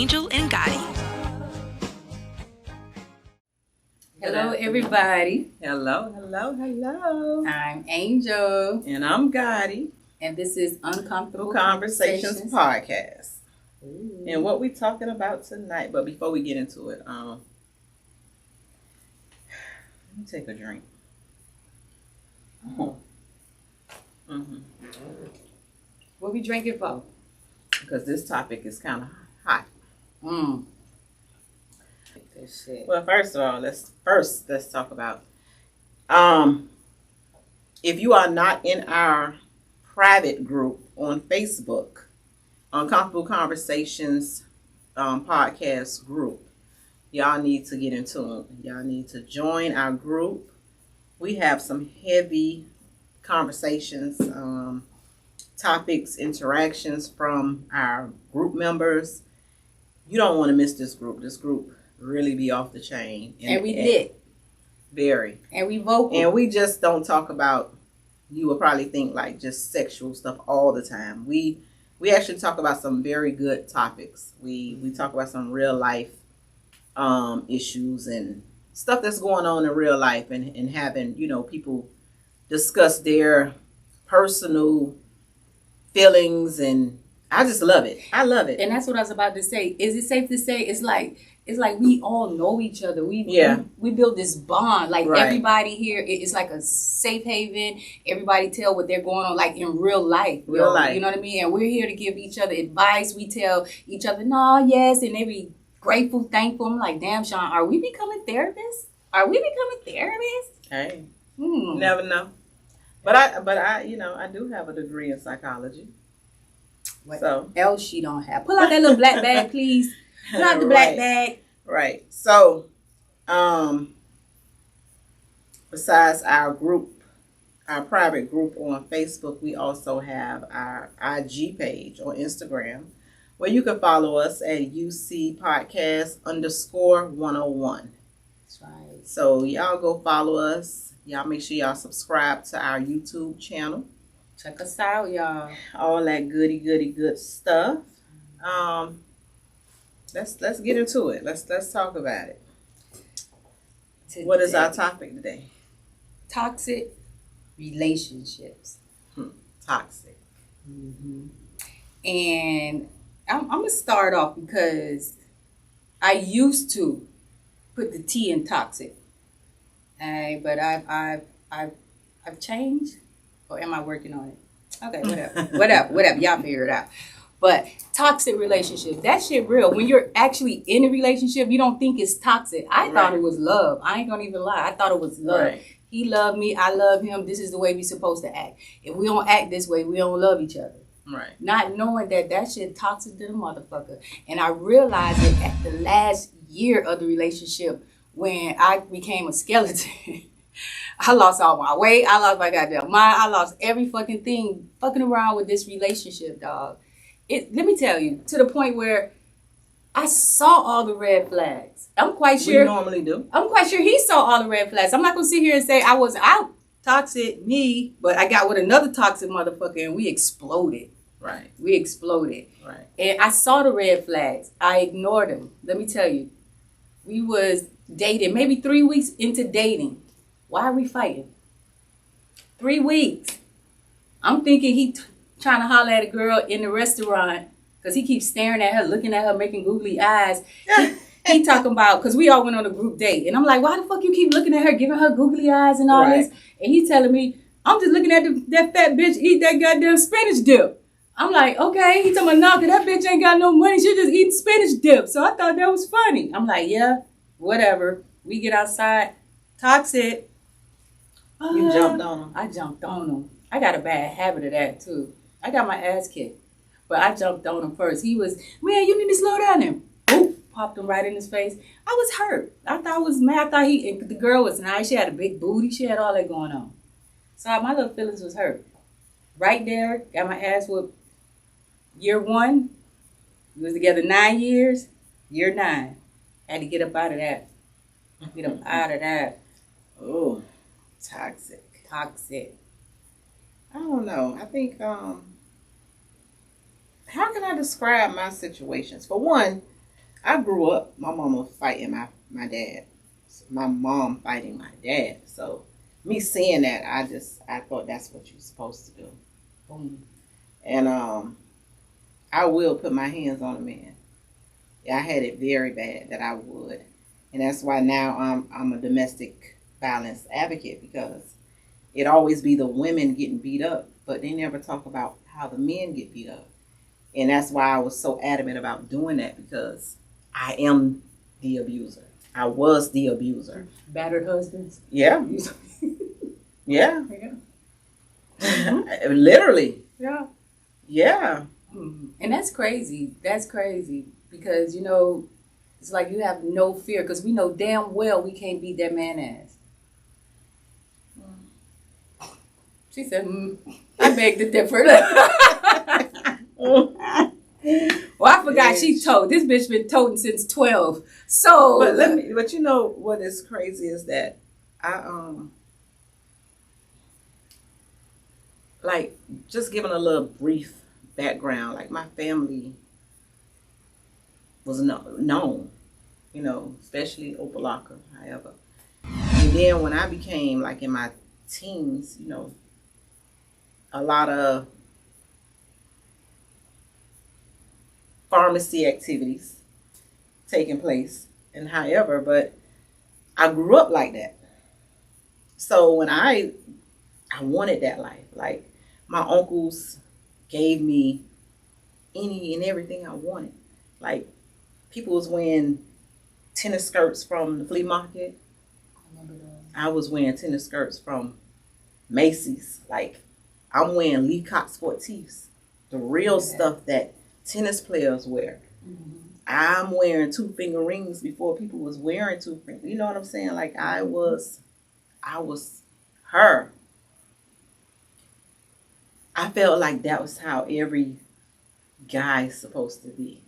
Angel and Gotti. Hello, everybody. Hello. I'm Angel. And I'm Gotti. And this is Uncomfortable Conversations Podcast. Ooh. And what we talking about tonight, but before we get into it, let me take a drink. Mm-hmm. What we drinking for? Because this topic is kind of hot. Shit. Well, first of all, let's talk about if you are not in our private group on Facebook, Uncomfortable Conversations podcast group, y'all need to get into it. Y'all need to join our group. We have some heavy conversations, topics, interactions from our group members. You don't want to miss this group. This group really be off the chain. And we lit. Very. And we vocal. And we just don't talk about, you will probably think like just sexual stuff all the time. We actually talk about some very good topics. We talk about some real life issues and stuff that's going on in real life, and having, people discuss their personal feelings, and I just love it. I love it. And that's what I was about to say. Is it safe to say it's like we all know each other. We build this bond. Like right. Everybody here, it's like a safe haven. Everybody tell what they're going on, like in real life. Real life. You know what I mean? And we're here to give each other advice. We tell each other, no, yes, and they be grateful, thankful. I'm like, damn, Sean, are we becoming therapists? Hey, never know. But I do have a degree in psychology. What so else she don't have? Pull out that little black bag, please. Pull out the black bag. Right. So, besides our group, our private group on Facebook, we also have our IG page on Instagram, where you can follow us at UC Podcast _101. That's right. So y'all go follow us. Y'all make sure y'all subscribe to our YouTube channel. Check us out, y'all. All that goody good stuff. Let's get into it. Let's talk about it. Today, what is our topic today? Toxic relationships. Toxic. Mm-hmm. And I'm gonna start off because I used to put the T in toxic. But I've changed. Or am I working on it? Okay, whatever. Y'all figure it out. But toxic relationship, that shit real. When you're actually in a relationship, you don't think it's toxic. I thought it was love. I ain't gonna even lie. I thought it was love. Right. He loved me. I love him. This is the way we supposed to act. If we don't act this way, we don't love each other. Right. Not knowing that shit toxic to the motherfucker. And I realized it at the last year of the relationship when I became a skeleton. I lost all my weight. I lost my goddamn mind. I lost every fucking thing fucking around with this relationship, dog. Let me tell you, to the point where I saw all the red flags. I'm quite sure. We normally do. I'm quite sure he saw all the red flags. I'm not going to sit here and say I was out toxic, me, but I got with another toxic motherfucker and we exploded. Right. We exploded. Right. And I saw the red flags. I ignored them. Let me tell you, we was dating, maybe 3 weeks into dating. Why are we fighting? 3 weeks. I'm thinking he trying to holler at a girl in the restaurant because he keeps staring at her, looking at her, making googly eyes. He talking about, because we all went on a group date. And I'm like, why the fuck you keep looking at her, giving her googly eyes and all this? And he telling me, I'm just looking at that fat bitch eat that goddamn spinach dip. I'm like, okay. He talking about, no, because that bitch ain't got no money. She just eating spinach dip. So I thought that was funny. I'm like, yeah, whatever. We get outside. Toxic. You jumped on him. I jumped on him. I got a bad habit of that, too. I got my ass kicked. But I jumped on him first. He was, man, you need to slow down him. Boop, popped him right in his face. I was hurt. I thought I was mad. I thought the girl was nice. She had a big booty. She had all that going on. So my little feelings was hurt. Right there, got my ass whooped. Year 1, we was together 9 years. Year 9, had to get up out of that. Get up out of that. Oh, toxic. Toxic. I don't know. I think, how can I describe my situations? For one, I grew up, my mama fighting my dad. My mom fighting my dad. So me seeing that, I thought that's what you're supposed to do. Boom. And I will put my hands on a man. Yeah, I had it very bad that I would. And that's why now I'm a domestic violence advocate, because it always be the women getting beat up, but they never talk about how the men get beat up. And that's why I was so adamant about doing that, because I am the abuser. I was the abuser. Battered husbands. Yeah. Yeah. Yeah. Literally. Yeah. Yeah. And that's crazy. That's crazy. Because, you know, it's like you have no fear. Because we know damn well we can't beat that man ass. She said, I beg to differ. Well, I forgot she told. This bitch been toting since 12. So, but you know what is crazy is that I like, just giving a little brief background. Like, my family was known, you know, especially Opalaka, however. And then when I became like in my teens, you know, a lot of pharmacy activities taking place, and however, but I grew up like that. So when I wanted that life, like, my uncles gave me any and everything I wanted. Like, people was wearing tennis skirts from the flea market. I was wearing tennis skirts from Macy's. Like, I'm wearing Lee Cox Sportifs, the real stuff that tennis players wear. I'm wearing 2-finger rings before people was wearing 2-finger. You know what I'm saying? Like, I was her. I felt like that was how every guy's supposed to be.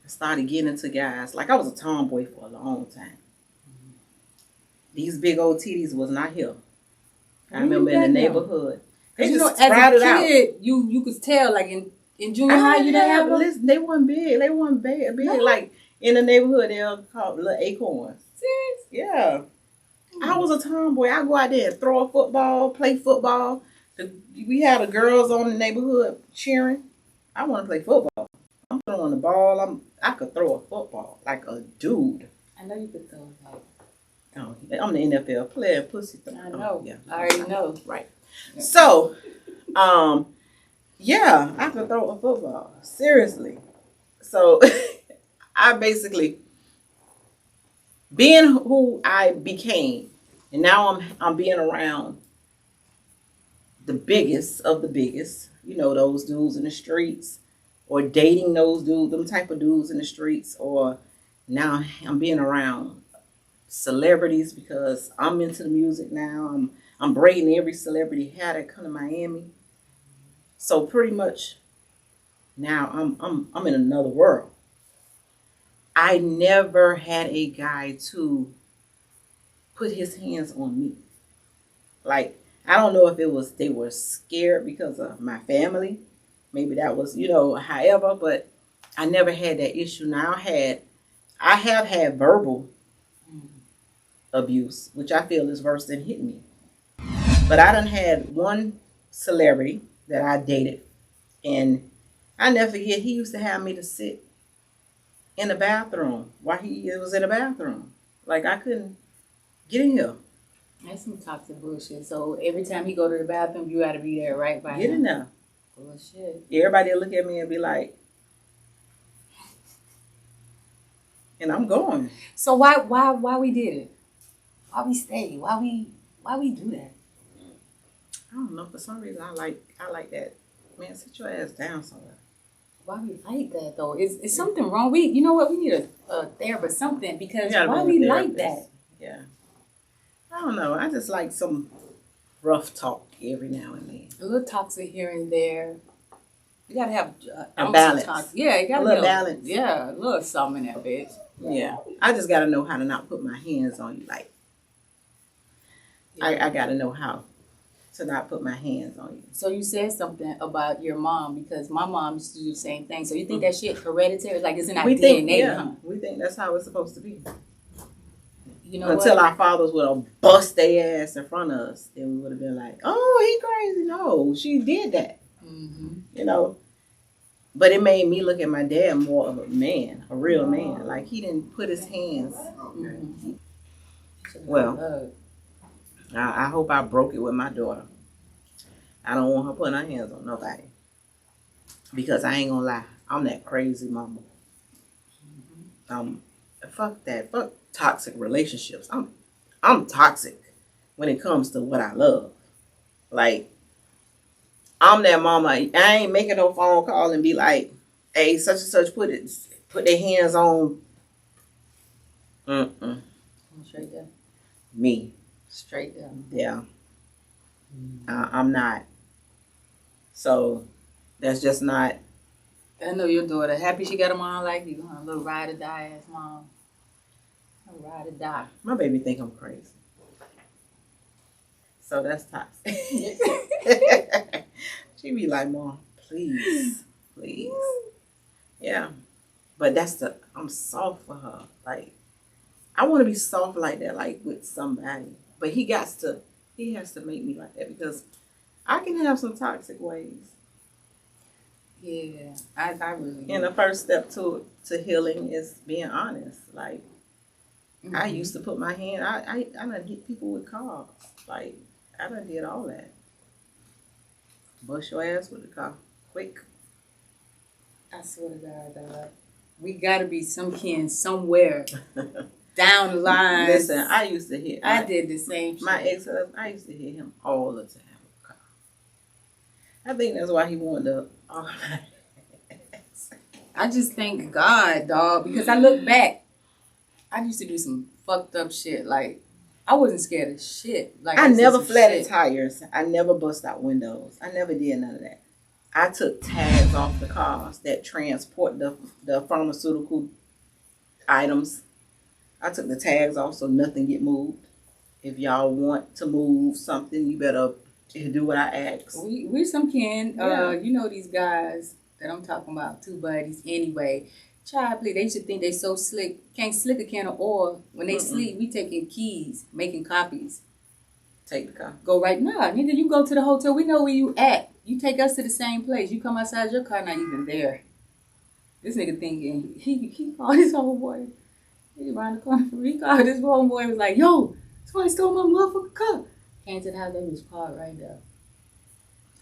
I started getting into guys. Like, I was a tomboy for a long time. These big old titties was not here. I remember in the neighborhood. They you just know, as a kid, out. you could tell, like in junior high, you didn't have them. Listen, they weren't big. They weren't big. No. Like, in the neighborhood, they were called little acorns. Serious? Yeah. I was a tomboy. I go out there and throw a football, play football. We had the girls on the neighborhood cheering. I want to play football. I'm throwing the ball. I could throw a football like a dude. I know you could throw a ball. Oh, I'm the NFL player, pussy. I know. Yeah. I already know. Right. Yeah. So, yeah, I could throw a football. Seriously. So, I basically, being who I became, and now I'm being around the biggest of the biggest, you know, those dudes in the streets, or dating those dudes, them type of dudes in the streets, or now I'm being around celebrities, because I'm into the music now. I'm braiding every celebrity hair that come to Miami. So pretty much now I'm in another world. I never had a guy to put his hands on me. Like, I don't know if they were scared because of my family. Maybe that was, you know, however, but I never had that issue. Now I have had verbal abuse, which I feel is worse than hitting me. But I done had one celebrity that I dated, and I never forget, he used to have me to sit in the bathroom while he was in the bathroom. Like, I couldn't get in here. That's some toxic bullshit. So every time he go to the bathroom, you got to be there right by him. Get in there. Bullshit. Everybody will look at me and be like, and I'm going. So why we did it? Why we stay? Why we do that? I don't know. For some reason, I like that. Man, sit your ass down somewhere. Why we like that though? Is something wrong? You know what? We need a therapist, something, because why we like that? Yeah. I don't know. I just like some rough talk every now and then. A little toxic here and there. You gotta have a balance. Yeah, you gotta a little balance. Yeah, a little something in that bitch. Yeah, I just gotta know how to not put my hands on you. Like, I gotta know how to not put my hands on you. So you said something about your mom, because my mom used to do the same thing. So you think that shit hereditary? Like it's in our DNA, huh? We think that's how it's supposed to be. You know Until what? our fathers would have bust their ass in front of us, then we would have been like, "Oh, he crazy." No, she did that. Mm-hmm. You know. But it made me look at my dad more of a man, a real man. Like he didn't put his hands. Mm-hmm. Well, I hope I broke it with my daughter. I don't want her putting her hands on nobody. Because I ain't gonna lie, I'm that crazy mama. Fuck that. Fuck toxic relationships. I'm toxic when it comes to what I love. Like, I'm that mama. I ain't making no phone call and be like, "Hey, such and such, put their hands on." Straight down. Me. Straight down. Yeah. I'm not. So that's just not. I know your daughter. Happy she got a mom like you, huh? A little ride or die ass mom. A ride or die. My baby think I'm crazy. So that's toxic. She be like, "Mom, please. Yeah. But I'm soft for her. Like, I want to be soft like that, like with somebody. But he has to make me like that because I can have some toxic ways. Yeah, I really. And the first step to healing is being honest. Like, I used to put my hand. I done hit people with cars. Like, I done did all that. Bust your ass with the car, quick. I swear to God, dog. We gotta be some kin somewhere down the line. Listen, I used to hit. I did the same shit. My ex-husband, I used to hit him all the time with the car. I think that's why he wanted to. I just thank God, dog, because I look back. I used to do some fucked up shit. Like, I wasn't scared of shit. Like, I never flattened tires. I never bust out windows. I never did none of that. I took tags off the cars that transport the pharmaceutical items. I took the tags off so nothing get moved. If y'all want to move something, you better do what I ask. We're some kin. Yeah. You know these guys that I'm talking about, two buddies. Anyway, child, please, they should think they so slick. Can't slick a can of oil. When they sleep, we taking keys, making copies. Take the car. Go right now. Nigga, you go to the hotel. We know where you at. You take us to the same place. You come outside, your car not even there. This nigga thinking, he called his homeboy. He around the corner from me. He called his homeboy and was like, "Yo, somebody stole my motherfucking car." Came to the house, they was parked right there.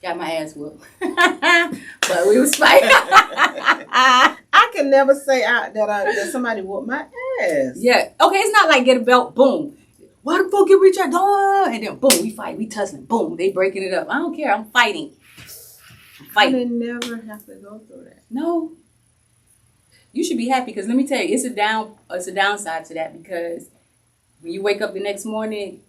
Got my ass whooped. But we was fighting. I can never say that somebody whooped my ass. Yeah. Okay, it's not like get a belt, boom. Why the fuck you reach out? And then boom, we fight. We tussling. Boom, they breaking it up. I don't care. I'm fighting. I didn't never have to go through that. No. You should be happy because let me tell you, it's a downside to that because when you wake up the next morning,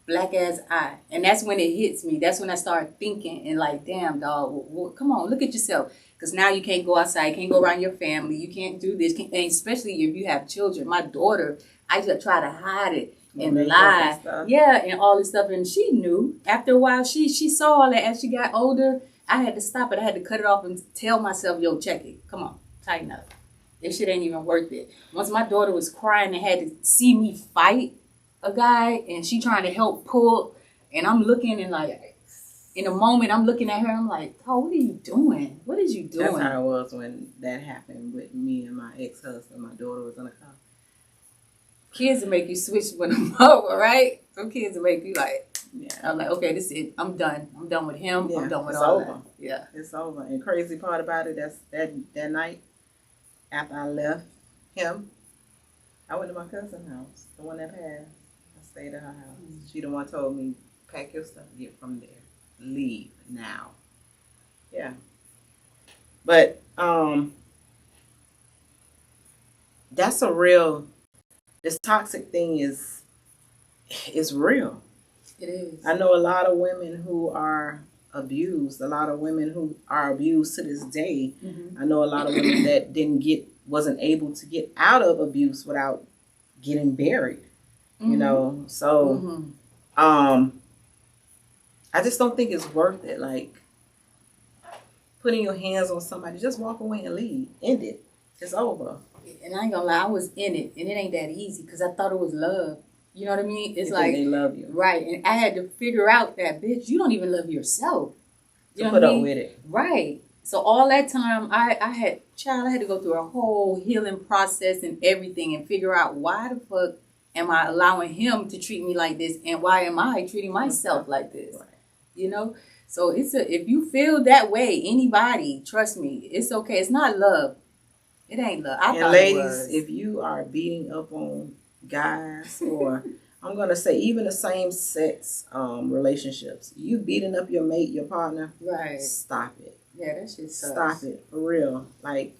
black as eye. And that's when it hits me. That's when I start thinking and like, damn, dog, well, come on, look at yourself. Because now you can't go outside, you can't go around your family, you can't do this. And especially if you have children. My daughter, I just try to hide it and lie. Yeah, and all this stuff. And she knew. After a while, she saw all that. As she got older, I had to stop it. I had to cut it off and tell myself, yo, check it. Come on, tighten up. This shit ain't even worth it. Once my daughter was crying and had to see me fight a guy and she trying to help pull, and I'm looking and like, in a moment I'm looking at her, I'm like, oh, what are you doing? What is you doing? That's how it was when that happened with me and my ex-husband. My daughter was in the car. Kids will make you switch when I'm over, right? Some kids will make you like, yeah. I'm like, okay, this is it. I'm done. I'm done with him. Yeah, I'm done with it's all over. that. Yeah. It's over. And crazy part about it, that's that night after I left him, I went to my cousin's house, the one that passed. I stayed at her house. She the one told me, pack your stuff, get from there. Leave now. Yeah. But that's a real, this toxic thing is real. It is. I know a lot of women who are abused, a lot of women who are abused to this day. I know a lot of women that wasn't able to get out of abuse without getting buried. You know, so I just don't think it's worth it. Like putting your hands on somebody, just walk away and leave. End it. It's over. And I ain't gonna lie, I was in it, and it ain't that easy because I thought it was love. You know what I mean? It's like they love you, right? And I had to figure out that bitch, you don't even love yourself. You know put what I up mean? with it, right? So all that time, I had to go through a whole healing process and everything, and figure out why the fuck am I allowing him to treat me like this, and why am I treating myself like this? Right. You know. So if you feel that way, anybody, trust me, it's okay. It's not love. It ain't love. I thought ladies, it was. if you are beating up on guys, or I'm gonna say even the same sex relationships, you beating up your mate, your partner, Right. Stop it. Yeah, that shit sucks. Stop it, for real. Like,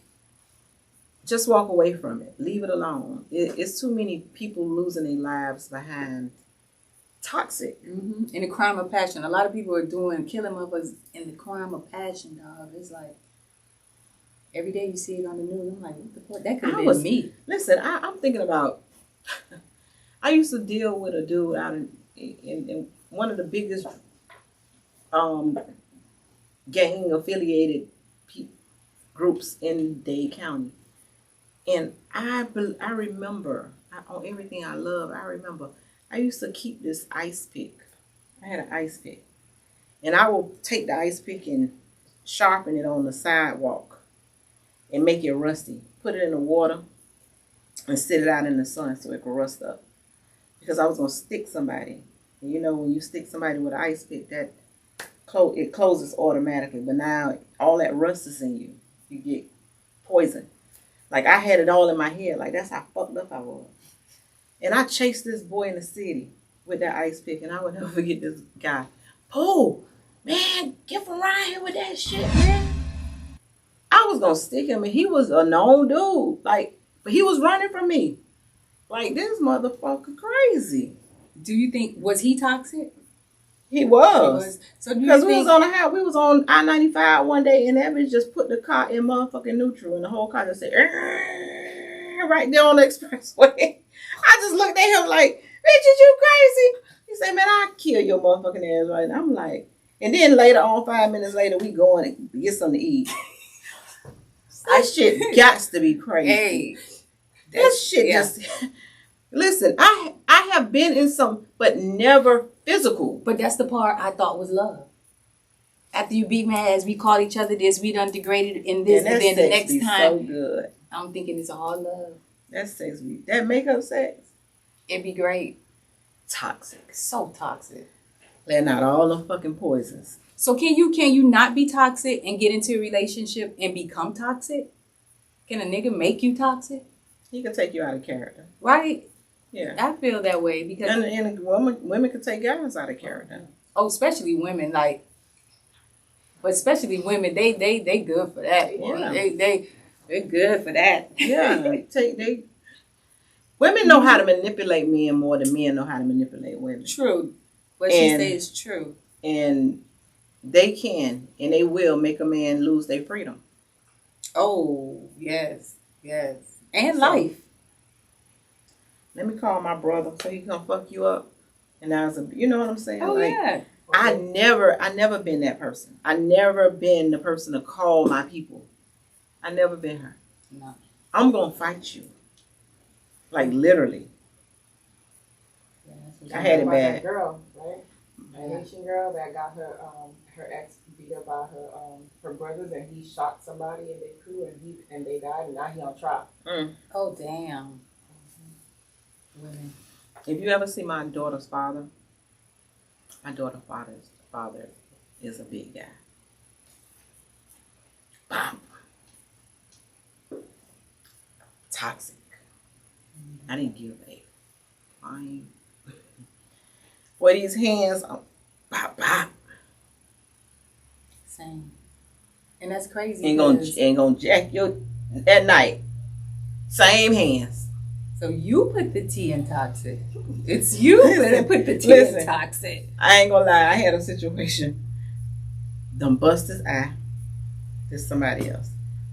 just walk away from it. Leave it alone. It's too many people losing their lives behind toxic. Mm-hmm. In the crime of passion, a lot of people are killing motherfuckers in the crime of passion, dog. It's like. Every day you see it on the news, I'm like, what the fuck? That could have been me. Listen, I'm thinking about, I used to deal with a dude out in one of the biggest gang affiliated groups in Dade County. And I remember, on everything I love, I remember, I used to keep this ice pick. I had an ice pick. And I will take the ice pick and sharpen it on the sidewalk and make it rusty. Put it in the water and sit it out in the sun so it can rust up. Because I was going to stick somebody. And you know, when you stick somebody with an ice pick, it closes automatically. But now all that rust is in you. You get poison. Like, I had it all in my head. Like, that's how fucked up I was. And I chased this boy in the city with that ice pick. And I would never forget this guy. Pooh, man, get from around here with that shit, man. I was going to stick him. And he was a known dude. Like, but he was running from me. Like, this motherfucker crazy. Do you think, was he toxic? He was. So because we was on I-95 one day, and that bitch just put the car in motherfucking neutral, and the whole car just said, right there on the expressway. I just looked at him like, bitch, is you crazy? He said, man, I'll kill your motherfucking ass right now. I'm like, and then later on, 5 minutes later, we going to get something to eat. That shit got to be crazy. Hey, that shit just... Listen, I have been in some, but never physical. But that's the part I thought was love. After you beat my ass, we call each other this, we done degraded in this, and then the next time, so good. I'm thinking it's all love. That sex, that makeup sex, it'd be great. Toxic, so toxic. Letting out all the fucking poisons. So can you not be toxic and get into a relationship and become toxic? Can a nigga make you toxic? He can take you out of character, right? Yeah, I feel that way because and women can take guys out of character. Oh, especially women, but especially women, they good for that. Yeah. They're good for that. Yeah, women know how to manipulate men more than men know how to manipulate women. True, what she says is true, and they can and they will make a man lose their freedom. Oh yes, and life. Let me call my brother so he can fuck you up. And I was, you know what I'm saying? Oh, like, yeah. I never been that person. I never been the person to call my people. I never been her. No. I'm going to fight you. Like, literally. Yeah, I had it bad. That girl, right? An Haitian girl that got her ex beat up by her brothers, and he shot somebody in their crew, and they died, and now he on trial. Oh, damn. Women. If you ever see my daughter's father, my daughter's father is a big guy. Bam. Toxic. I didn't give a fine. With these hands, bop, bop. Same. And that's crazy. Ain't gonna jack you at night. Same hands. So you put the T in toxic. It's you that put the T in toxic. I ain't gonna lie. I had a situation. Done bust his eye. This somebody else.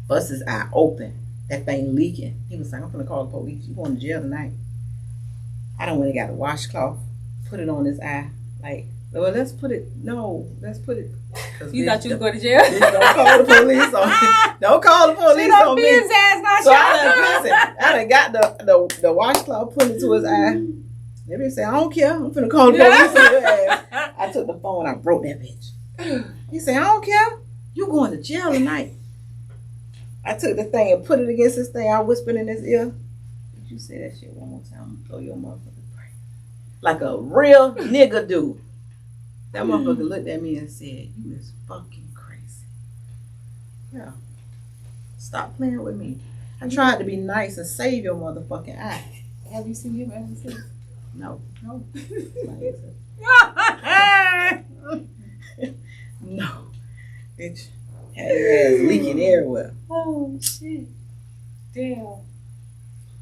Bust his eye open. That thing leaking. He was like, I'm gonna call the police. You going to jail tonight. I done went and got a washcloth. Put it on his eye. Like Well, let's put it. You thought you was going to jail? Don't call the police on me. Don't call the police on me. His ass not So I done got the washcloth put into his eye. They say, I don't care. I'm finna call the police on your ass. I took the phone. I broke that bitch. He said, I don't care. You going to jail tonight. I took the thing and put it against his thing. I whispered in his ear. Did you say that shit one more time? I'm gonna throw your motherfucking brain. Like a real nigga do. That motherfucker looked at me and said, you is fucking crazy. Yeah. Stop playing with me. I tried to be nice and save your motherfucking eye. Have you seen him ever since? No. No. No. Bitch. Had your ass leaking everywhere. Oh, shit. Damn.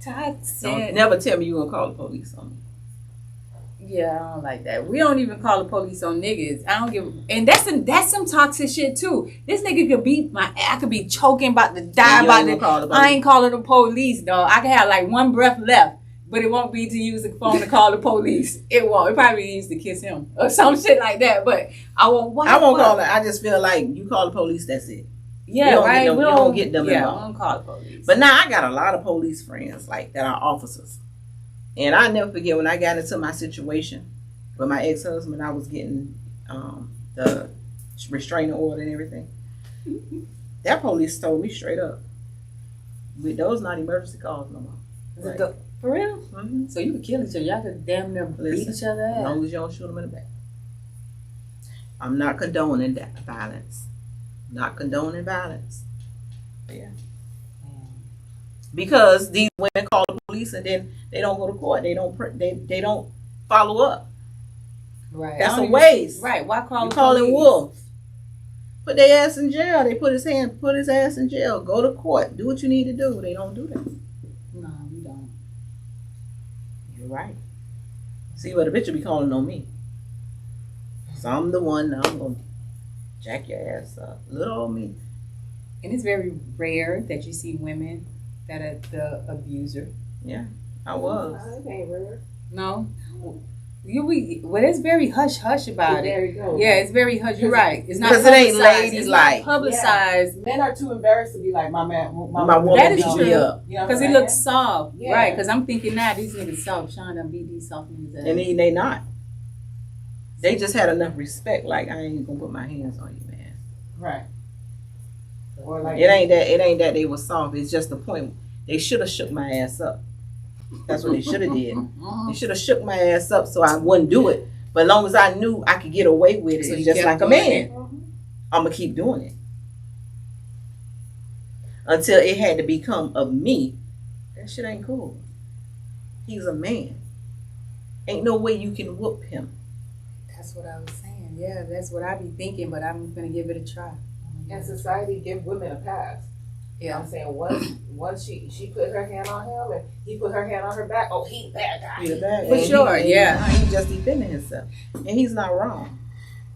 Todd said. Don't never tell me you gonna call the police on me. Yeah, I don't like that. We don't even call the police on niggas. I don't give, and that's some toxic shit too. This nigga could beat I could be choking about to die I ain't calling the police, dog. I can have like one breath left, but it won't be to use the phone to call the police. It won't. It probably used to kiss him or some shit like that. But I won't. I won't call it. I just feel like you call the police. That's it. Yeah, right. We don't get them involved. involved. I don't call the police. But now I got a lot of police friends like that are officers. And I never forget when I got into my situation with my ex-husband, I was getting the restraining order and everything. That police told me straight up, those not emergency calls no more. Right. For real? Mm-hmm. So you could kill each other. Y'all could damn near beat each other ass. As long as you don't shoot them in the back. I'm not condoning that violence. Not condoning violence. Yeah. Because these women call the police and then they don't go to court. They don't follow up. Right. That's a waste. Right. Why call you the calling police? Wolf? Put their ass in jail. They put his ass in jail. Go to court. Do what you need to do. They don't do that. No, we don't. You're right. See what the bitch will be calling on me. So I'm the one that I'm gonna jack your ass up. Little old me. And it's very rare that you see women that are the abuser. Yeah, I was. It ain't rare. No? It's very hush hush about it. There you go. Yeah, it's very hush. You're right. It's not because it ain't publicized. ladies It's like. not publicized. Men are too embarrassed to be like my man. My woman That is beat true. me up. You know Because what it I'm looks saying? soft. Yeah. Right. Because I'm thinking now these niggas soft. Sean done beat these soft niggas ass. And they not. They just had enough respect. Like, I ain't gonna put my hands on you, man. Right. Or like It ain't that they was soft. It's just the point. They should have shook my ass up. That's what they should have did. They should have shook my ass up so I wouldn't do it. But as long as I knew I could get away with it, So you just kept like a doing man, it. I'm gonna keep doing it until it had to become of me. That shit ain't cool. He's a man. Ain't no way you can whoop him. That's what I was saying. Yeah, that's what I be thinking, but I'm gonna give it a try. and society give women a pass. You know what I'm saying? Once she put her hand on him and he put her hand on her back, oh, he bad guy. He's a bad For guy. sure, yeah. He's just defending himself. And he's not wrong.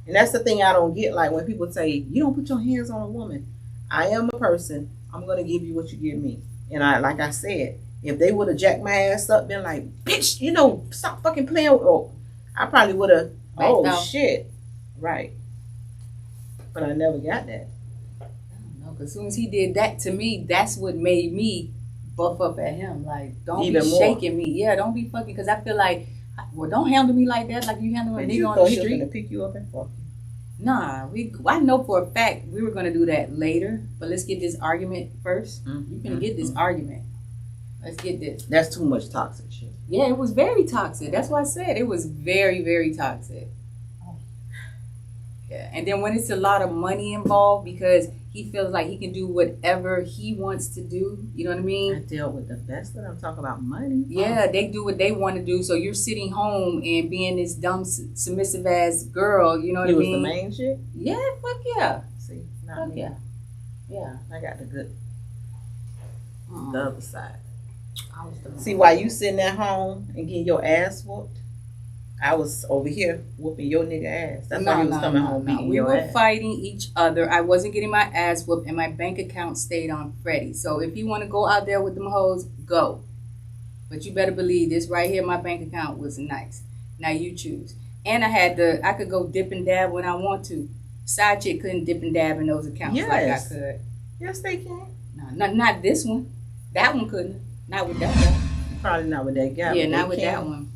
And that's the thing I don't get. Like when people say, you don't put your hands on a woman. I am a person. I'm going to give you what you give me. And like I said, if they would have jacked my ass up, been like, bitch, stop fucking playing with, I probably would have, shit. Right. But I never got that. As soon as he did that to me, that's what made me buff up at him. Like, don't Even be more. shaking me. Yeah, don't be fucking, because I feel like, well, don't handle me like that, like you handle a And nigga you on thought the he was street. gonna pick you up and fuck you. Nah, I know for a fact we were going to do that later, but let's get this argument first. Mm-hmm. You're going to get this argument. Let's get this. That's too much toxic shit. Yeah, it was very toxic. That's why I said it was very, very toxic. Yeah, and then when it's a lot of money involved because he feels like he can do whatever he wants to do, you know what I mean? I dealt with the best of them. Talk about money. Yeah, they do what they want to do. So you're sitting home and being this dumb, submissive ass girl, you know what He I was mean? the main shit. Yeah, fuck yeah. See, not Fuck me. yeah. Yeah. I got the good, Uh-uh. the other side. I was the See, while you sitting at home and getting your ass whooped, I was over here whooping your nigga ass. That's why he was coming home beating We your were ass. fighting each other. I wasn't getting my ass whooped, and my bank account stayed on Freddie. So if you want to go out there with them hoes, go. But you better believe this right here, my bank account was nice. Now you choose. And I could go dip and dab when I want to. Side chick couldn't dip and dab in those accounts like I could. Yes, they can. No, not this one. That one couldn't. Not with that guy. Probably not with that guy. Yeah, not with that one.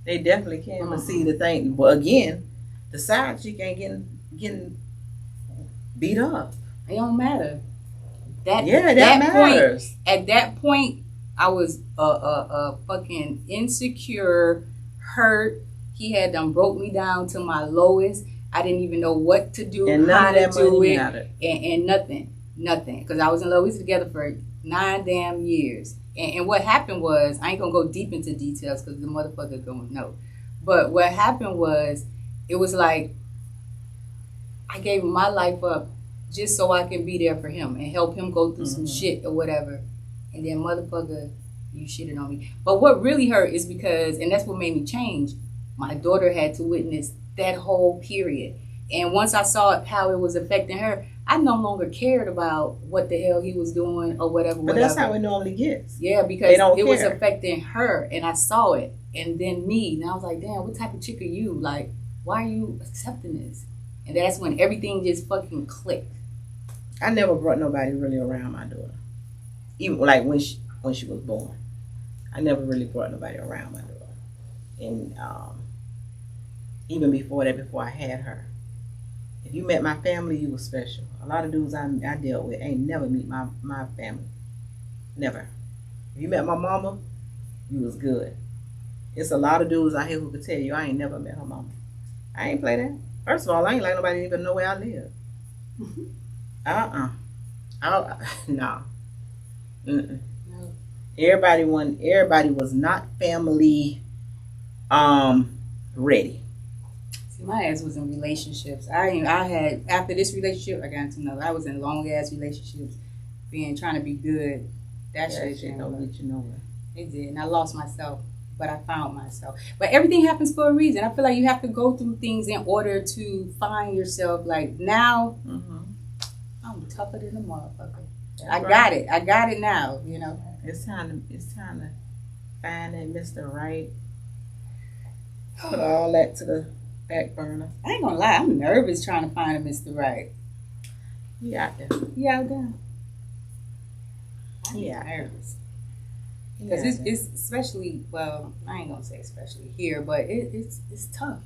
They definitely can. But see, the thing, but again, the side chick ain't getting beat up. It don't matter. That matters. Point, at that point, I was fucking insecure, hurt. He had done broke me down to my lowest. I didn't even know what to do, and how to do it, mattered. and nothing. Because I was in love. We was together for 9 damn years. And what happened was, I ain't gonna go deep into details because the motherfucker gonna know. But what happened was, it was like I gave my life up just so I can be there for him and help him go through some shit or whatever. And then motherfucker, you shitted on me. But what really hurt is because, and that's what made me change, my daughter had to witness that whole period. And once I saw how it was affecting her, I no longer cared about what the hell he was doing or whatever. But that's how it normally gets. Yeah, because it was affecting her and I saw it. And then me, and I was like, damn, what type of chick are you? Like, why are you accepting this? And that's when everything just fucking clicked. I never brought nobody really around my daughter. Even like when she was born. I never really brought nobody around my daughter. And even before that, before I had her. If you met my family, you were special. A lot of dudes I dealt with ain't never meet my family. Never. If you met my mama, you was good. It's a lot of dudes out here who could tell you I ain't never met her mama. I ain't play that. First of all, I ain't like nobody even know where I live. No. Mm-mm. No. Everybody was not family ready. My ass was in relationships. I had, after this relationship, I got into another. I was in long ass relationships, trying to be good. That shit don't get you nowhere. It did, and I lost myself, but I found myself. But everything happens for a reason. I feel like you have to go through things in order to find yourself. Like now, I'm tougher than a motherfucker. I got it now. You know. It's time to find that Mr. Right. Put all that to the back burner. I ain't gonna lie, I'm nervous trying to find a Mr. Right. You out there. You out there. I'm Yeah. nervous. Because it's especially, well, I ain't gonna say especially here, but it's tough.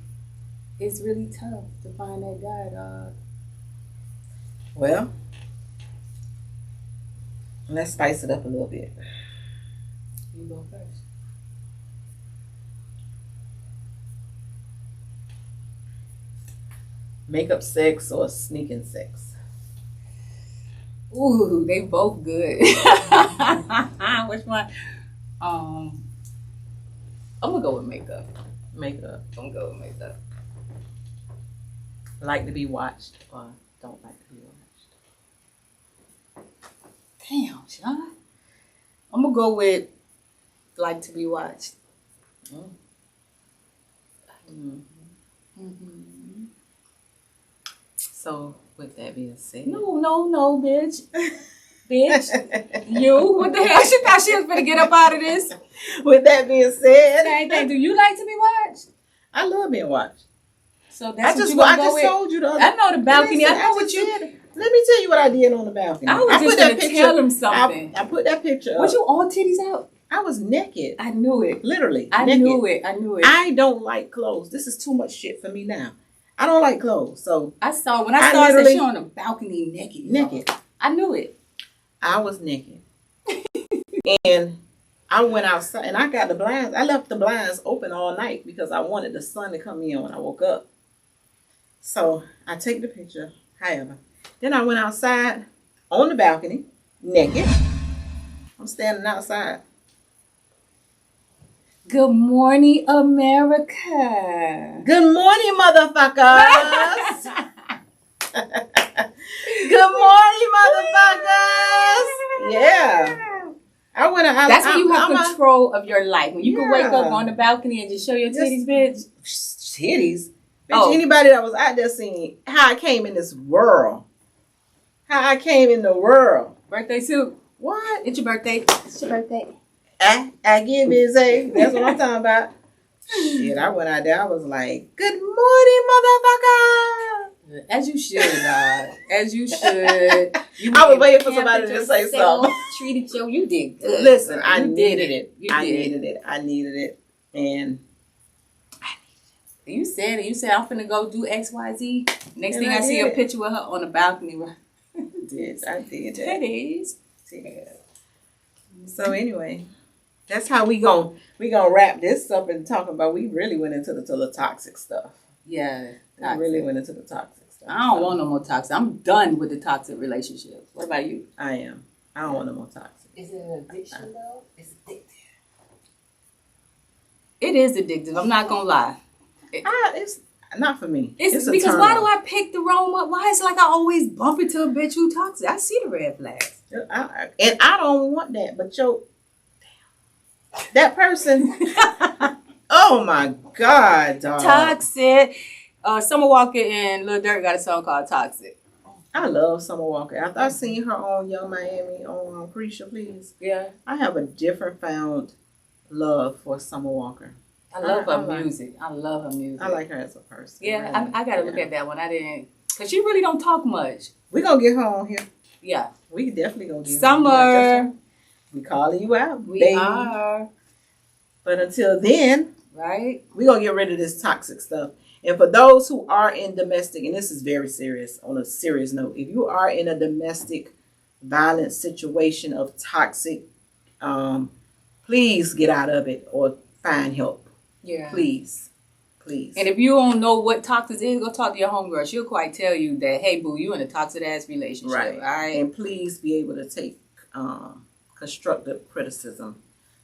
It's really tough to find that guy, dog. Well, let's spice it up a little bit. You go first. Makeup sex or sneaking sex? Ooh, they both good. Which one? I'm gonna go with makeup. Makeup. I'm gonna go with makeup. Like to be watched or don't like to be watched? Damn, Sean. I'm gonna go with like to be watched. So, with that being said. No, bitch. Bitch. You? What the hell? She thought she was gonna get up out of this. With that being said. Same thing. Do you like to be watched? I love being watched. So that's what you gonna go with? Told you the other. I know the balcony. Listen, I know what you. Let me tell you what I did on the balcony. I was just going to tell him something. I put that picture up. Was you all titties out? I was naked. I knew it. Literally. I knew it. I don't like clothes. This is too much shit for me now. I don't like clothes. So I saw that she on the balcony naked. I knew it. I was naked. And I went outside and I got the blinds. I left the blinds open all night because I wanted the sun to come in when I woke up. So I take the picture, however. Then I went outside on the balcony, naked. I'm standing outside. Good morning, America. Good morning, motherfuckers. Good morning, motherfuckers. Yeah. That's when you have control of your life. When you can wake up on the balcony and just show your titties, bitch. Titties? Bitch, anybody that was out there seeing how I came in this world. How I came in the world. Birthday suit. What? It's your birthday. It's your birthday. I get busy. That's what I'm talking about. Shit, I went out there. I was like, "Good morning, motherfucker." As you should, dog. As you should. I was waiting for somebody to say something. Treated you did good. Listen, I You needed it. I did. needed it. And you said it. You said I'm finna go do XYZ. Next And thing I I see did a it. picture with her on the balcony. I did That that. is. Yeah. So anyway, that's how we gonna wrap this up and talk about. We really went into the toxic stuff. Yeah. We really went into the toxic stuff. I don't want no more toxic. I'm done with the toxic relationships. What about you? I am. I don't want no more toxic. Is it an addiction though? It's addictive. It is addictive. I'm not gonna lie. It's not for me. It's a because turn why on. do I pick the wrong one? Why is it like I always bump into a bitch who toxic? I see the red flags. And I don't want that, but that person. Oh my God, dog. Toxic. Summer Walker and Lil Durk got a song called Toxic. I love Summer Walker. After I seen her on Young Miami on Appreciate Please, Yeah. I have a different found love for Summer Walker. I love her music. I love her music. I like her as a person. Yeah, Really. I gotta look at that one. I didn't, cause she really don't talk much. We gonna get her on here. Yeah. We definitely gonna get her Summer. on here. We calling you out, We baby. are. But until then, Right? we gonna get rid of this toxic stuff. And for those who are in domestic, and this is very serious, on a serious note, if you are in a domestic violence situation of toxic, please get out of it or find help. Yeah. Please. And if you don't know what toxic is, go talk to your homegirl. She'll quite tell you that, hey, boo, you in a toxic ass relationship. Right. All right. And please be able to take constructive criticism,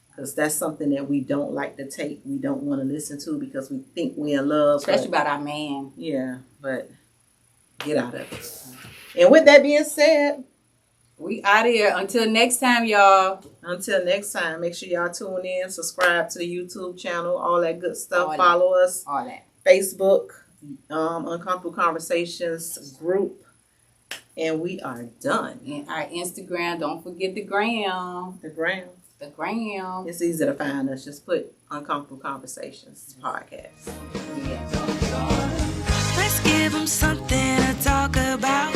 because that's something that we don't like to take. We don't want to listen to because we think we're in love. Especially about our man. Yeah, but get out of it. And with that being said, We out of here. Until next time, y'all. until next time, make sure y'all tune in, subscribe to the YouTube channel, all that good stuff. All that. Follow us. All that. Facebook, Uncomfortable Conversations group. And we are done. And our Instagram, don't forget the gram. The gram. The gram. It's easy to find us. Just put Uncomfortable Conversations podcast. Yeah. Let's give them something to talk about.